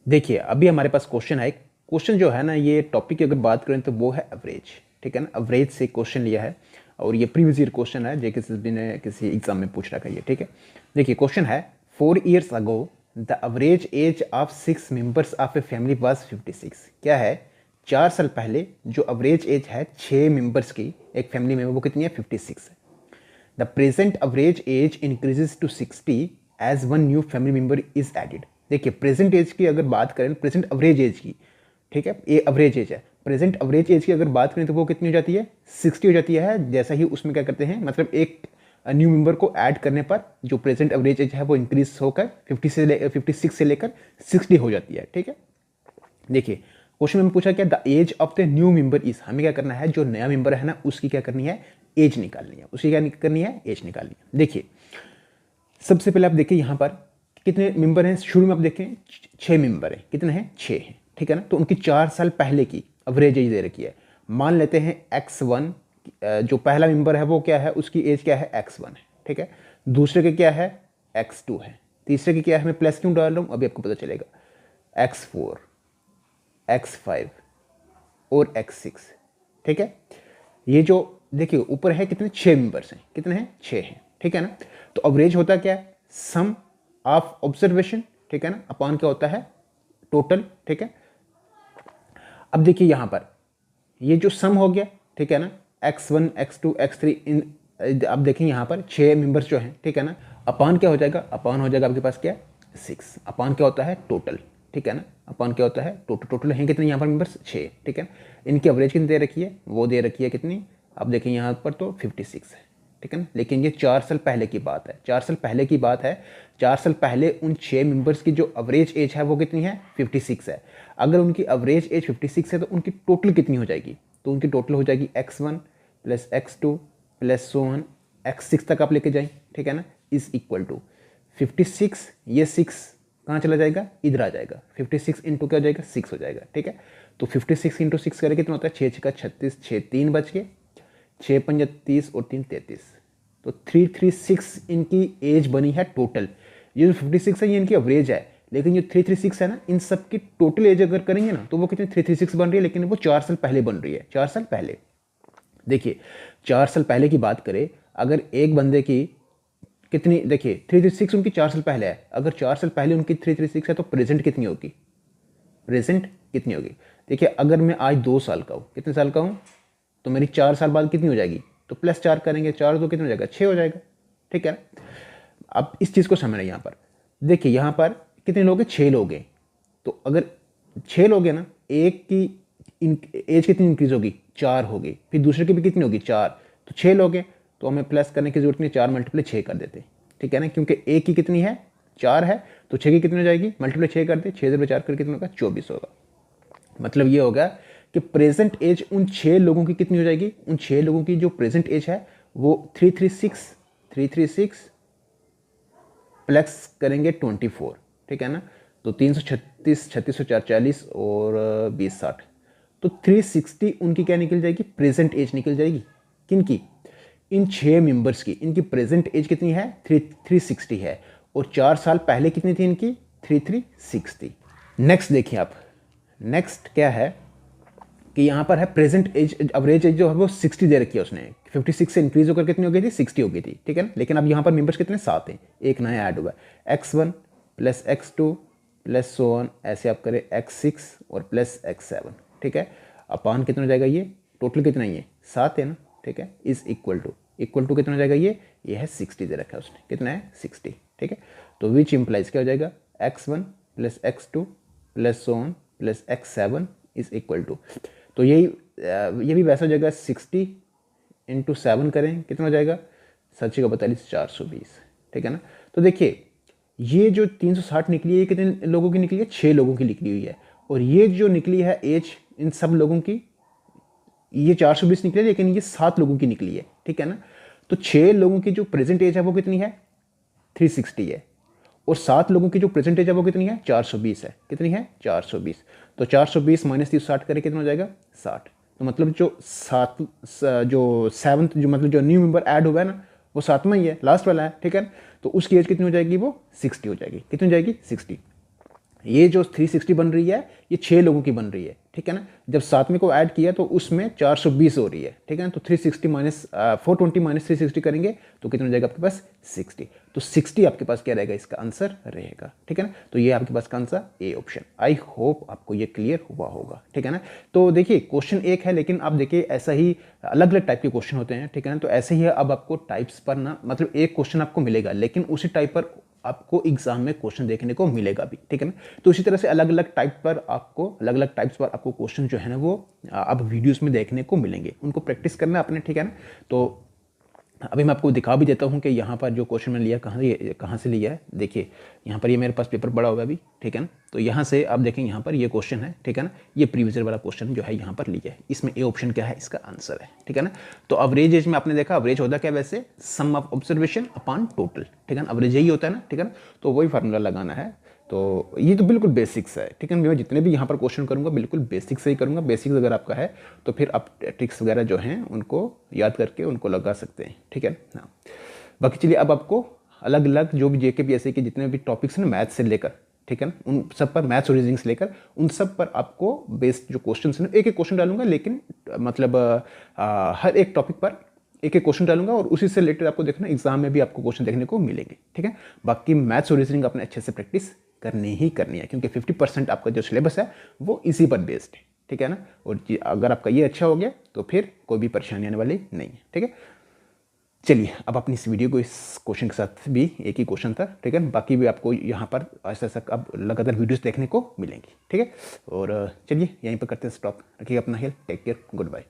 देखिए अभी हमारे पास क्वेश्चन है। क्वेश्चन जो है ना, ये टॉपिक की अगर बात करें तो वो है एवरेज। ठीक है ना, एवरेज से क्वेश्चन लिया है और ये प्रीवियस ईयर क्वेश्चन है जो किसी ने किसी एग्जाम में पूछ रखा है ये। ठीक है, देखिए क्वेश्चन है 4 years ago the average age of 6 members of a family was 56। क्या है, 4 साल पहले जो एवरेज एज है 6 मेंबर्स की एक फैमिली में वो कितनी है, 56 है। The present average age increases to 60 age one new family member is added. देखिए प्रेजेंट एज की अगर बात करें, प्रेजेंट एवरेज एज की, ठीक है, ये एवरेज एज है। प्रेजेंट एवरेज एज की अगर बात करें तो वो कितनी हो जाती है, 60 हो जाती है। जैसा ही उसमें क्या करते हैं, मतलब एक न्यू मेंबर को ऐड करने पर जो प्रेजेंट एवरेज एज है वो इंक्रीज होकर 56 से लेकर 60 हो जाती है। ठीक है, देखिए क्वेश्चन में पूछा क्या, the age of the new member is, हमें क्या करना है, जो नया मेंबर है ना उसकी क्या करनी है, एज निकालनी है। उसकी क्या करनी है, एज निकालनी है। देखिए सबसे पहले आप देखिए यहाँ पर कितने मेंबर हैं, शुरू में आप देखें 6 मेंबर हैं। कितने हैं, 6 हैं। ठीक है ना, तो उनकी 4 साल पहले की एवरेज एज दे रखी है। मान लेते हैं x1, जो पहला मेंबर है वो क्या है, उसकी एज क्या है, x1 है। ठीक है, दूसरे के क्या है, x2 है, तीसरे के क्या है, मैं प्लस क्यों डाल रहा हूँ अभी आपको पता चलेगा, x4, x5 और x6। ठीक है, ये जो देखिए ऊपर है कितने, 6 मेंबर्स हैं। कितने हैं, 6 हैं। ठीक है ना, तो एवरेज होता क्या है, सम ऑफ ऑब्जर्वेशन, ठीक है ना, अपॉन क्या होता है, टोटल। ठीक है, अब देखिए यहां पर ये जो सम हो गया, ठीक है ना, x1 x2 x3 इन, अब देखें यहाँ पर 6 मेंबर्स जो हैं, ठीक है ना, अपान क्या हो जाएगा, अपान हो जाएगा आपके पास क्या, 6। अपान क्या होता है, टोटल। ठीक है ना, अपान क्या होता है, टोटल। टोटल हैं कितने यहाँ पर मेंबर्स, 6। ठीक है, इनकी एवरेज कितनी दे रखी है, वो दे रखी है कितनी, आप देखें यहाँ पर तो 56 है। ठीक है ना, लेकिन ये 4 साल पहले की बात है, 4 साल पहले की बात है। 4 साल पहले उन 6 मेंबर्स की जो एवरेज एज है वो कितनी है, 56 है। अगर उनकी एवरेज एज 56 है तो उनकी टोटल कितनी हो जाएगी, तो उनकी टोटल हो जाएगी x1 plus x2 plus so one x6 तक आप लेके जाएं। ठीक है ना, इज इक्वल टू 56, ये 6 कहाँ चला जाएगा, इधर आ जाएगा। 56 इंटू क्या हो जाएगा, 6 हो जाएगा। ठीक है, तो 56 इंटू 6 करें कितना होता है, 6 6 36, 6 3 बच गए, 6 5 30 और 3 33, तो 336 इनकी एज बनी है टोटल। ये जो 56 है ये इनकी एवरेज है, लेकिन जो 336 है ना, इन सब की टोटल एज अगर करेंगे ना तो वो कितनी 336 बन रही है, लेकिन वो 4 साल पहले बन रही है, 4 साल पहले। देखिए 4 साल पहले की बात करें, अगर एक बंदे की कितनी, देखिए 336 उनकी 4 साल पहले है, अगर 4 साल पहले उनकी 336 है तो प्रेजेंट कितनी होगी, प्रेजेंट कितनी होगी। देखिए अगर मैं आज 2 साल का हूँ, कितने साल का हूँ, तो मेरी 4 साल बाद कितनी हो जाएगी, तो प्लस 4 करेंगे, 4 तो कितना हो जाएगा, 6 हो जाएगा। ठीक है, अब इस चीज़ को समझना यहाँ पर। देखिए यहाँ पर कितने लोग हैं, 6 लोग हैं। तो अगर 6 लोग हैं ना, एक की एज कितनी इंक्रीज होगी, 4 होगी, फिर दूसरे की भी कितनी होगी, 4। तो 6 लोग हैं तो हमें प्लस करने की जरूरत नहीं, 4 मल्टीप्लाई 6 कर देते। ठीक है ना, क्योंकि एक की कितनी है, 4 है, तो 6 की कितनी हो जाएगी, मल्टीप्लाई 6 कर दे, 6 से 4 कर कितना होगा, 24 होगा। मतलब ये होगा कि प्रेजेंट एज उन 6 लोगों की कितनी हो जाएगी, उन 6 लोगों की जो प्रेजेंट एज है वो 336 प्लस करेंगे 24। ठीक है ना, तो 336, 36 और 4 40 और 20 60, तो 360 उनकी क्या निकल जाएगी, प्रेजेंट एज निकल जाएगी। किनकी, इन 6 मेंबर्स की, इनकी प्रेजेंट एज कितनी है, 360 है, और 4 साल पहले कितनी थी इनकी, 336 थी। नेक्स्ट देखिए आप, नेक्स्ट क्या है कि यहाँ पर है प्रेजेंट एज, एवरेज एज जो है वो 60 दे रखी है उसने, 56 से इंक्रीज होकर कितनी हो गई थी, 60 हो गई थी। ठीक है ना, लेकिन अब यहाँ पर मेंबर्स कितने, 7 हैं, एक नया ऐड हुआ है, x1 plus x2 plus so one, ऐसे आप करें x6 और प्लस x7। ठीक है, अपान कितना हो जाएगा, ये टोटल कितना ही है, 7 है ना। ठीक है, इज इक्वल टू कितना हो जाएगा, ये है 60 दे रखा है उसने, कितना है 60। ठीक है, तो विच इम्प्लाइज क्या हो जाएगा, x1 plus x2 plus so one plus x7 is equal to, तो यही ये भी वैसा हो जाएगा, 60 इंटू 7 करें कितना हो जाएगा, 7 का 42, 420। ठीक है ना, तो देखिए ये जो 360 निकली है ये कितने लोगों की निकली है, 6 लोगों की निकली हुई है, और ये जो निकली है एज इन सब लोगों की, ये 420 निकली है, लेकिन ये 7 लोगों की निकली है। ठीक है ना, तो 6 लोगों की जो प्रेजेंट एज है वो कितनी है, 360 है, और 7 लोगों की जो प्रेजेंट एज है वो कितनी है, 420 है। कितनी है, 420। तो 420 माइनस 360 करें कितना हो जाएगा, 60। तो मतलब जो सेवन्थ, जो मतलब जो न्यू मेंबर ऐड हुआ है ना, वो 7वां ही है, लास्ट वाला है। ठीक है, तो उसकी एज कितनी हो जाएगी, वो 60 हो जाएगी। कितनी हो जाएगी, 60। ये जो 360 बन रही है ये 6 लोगों की बन रही है, ठीक है ना। जब 7वें को ऐड किया तो उसमें 420 हो रही है, ठीक है ना। तो 360 माइनस 420 माइनस 360 करेंगे तो कितना हो जाएगा आपके पास 60। तो 60 आपके पास क्या रहेगा, इसका आंसर रहेगा, ठीक है ना। तो ये आपके पास कौन सा, ए ऑप्शन। आई होप आपको ये क्लियर हुआ होगा, ठीक है ना। तो देखिए क्वेश्चन एक है, लेकिन आप देखिए ऐसा ही अलग अलग टाइप के क्वेश्चन होते हैं, ठीक है ना। तो ऐसे ही है, अब आपको टाइप्स पर ना मतलब एक क्वेश्चन आपको मिलेगा, लेकिन उसी टाइप पर आपको एग्जाम में क्वेश्चन देखने को मिलेगा भी, ठीक है ना। तो इसी तरह से अलग अलग टाइप पर आपको अलग अलग टाइप्स पर आपको क्वेश्चन जो है ना वो अब वीडियोस में देखने को मिलेंगे, उनको प्रैक्टिस करना अपने, ठीक है ना। तो अभी मैं आपको दिखा भी देता हूँ कि यहाँ पर जो क्वेश्चन मैंने लिया कहाँ से लिया है। देखिए यहाँ पर ये मेरे पास पेपर पड़ा होगा अभी, ठीक है ना। तो यहाँ से आप देखें, यहाँ पर ये क्वेश्चन है, ठीक है ना। ये प्रीवियस ईयर वाला क्वेश्चन जो है यहाँ पर लिया है, इसमें ए ऑप्शन क्या है, इसका आंसर है, ठीक है ना। तो अवरेज एज में आपने देखा, अवरेज होता क्या वैसे, सम ऑफ ऑब्जर्वेशन अपॉन टोटल, ठीक है ना। अवरेज यही होता है ना, ठीक है ना। तो वही फार्मूला लगाना है। तो ये तो बिल्कुल बेसिक्स है, ठीक है। मैं जितने भी यहाँ पर क्वेश्चन करूँगा बिल्कुल बेसिक्स से ही करूँगा। बेसिक्स अगर आपका है तो फिर आप ट्रिक्स वगैरह जो हैं उनको याद करके उनको लगा सकते हैं, ठीक है ना। बाकी चलिए अब आपको अलग अलग जो भी जेके पीएससी के जितने भी टॉपिक्स हैं मैथ्स से लेकर, ठीक है ना, उन सब पर मैथ्स और रीजनिंग से लेकर उन सब पर आपको बेस्ड जो क्वेश्चन हैं, एक एक क्वेश्चन डालूंगा, लेकिन मतलब हर एक टॉपिक पर एक एक क्वेश्चन डालूंगा और उसी से रिलेटेड आपको देखना एग्जाम में भी आपको क्वेश्चन देखने को मिलेंगे, ठीक है। बाकी मैथ्स और रीजनिंग अपने अच्छे से प्रैक्टिस करनी ही करनी है, क्योंकि 50% आपका जो सिलेबस है वो इसी पर बेस्ड है, ठीक है ना। और अगर आपका ये अच्छा हो गया तो फिर कोई भी परेशानी आने वाली नहीं है, ठीक है। चलिए अब अपनी इस वीडियो को इस क्वेश्चन के साथ भी, एक ही क्वेश्चन था, ठीक है। बाकी भी आपको यहाँ पर ऐसा ऐसा अब लगातार वीडियोस देखने को मिलेंगी, ठीक है। और चलिए यहीं पर करते हैं स्टॉप। रखिए अपना health, take care, good bye.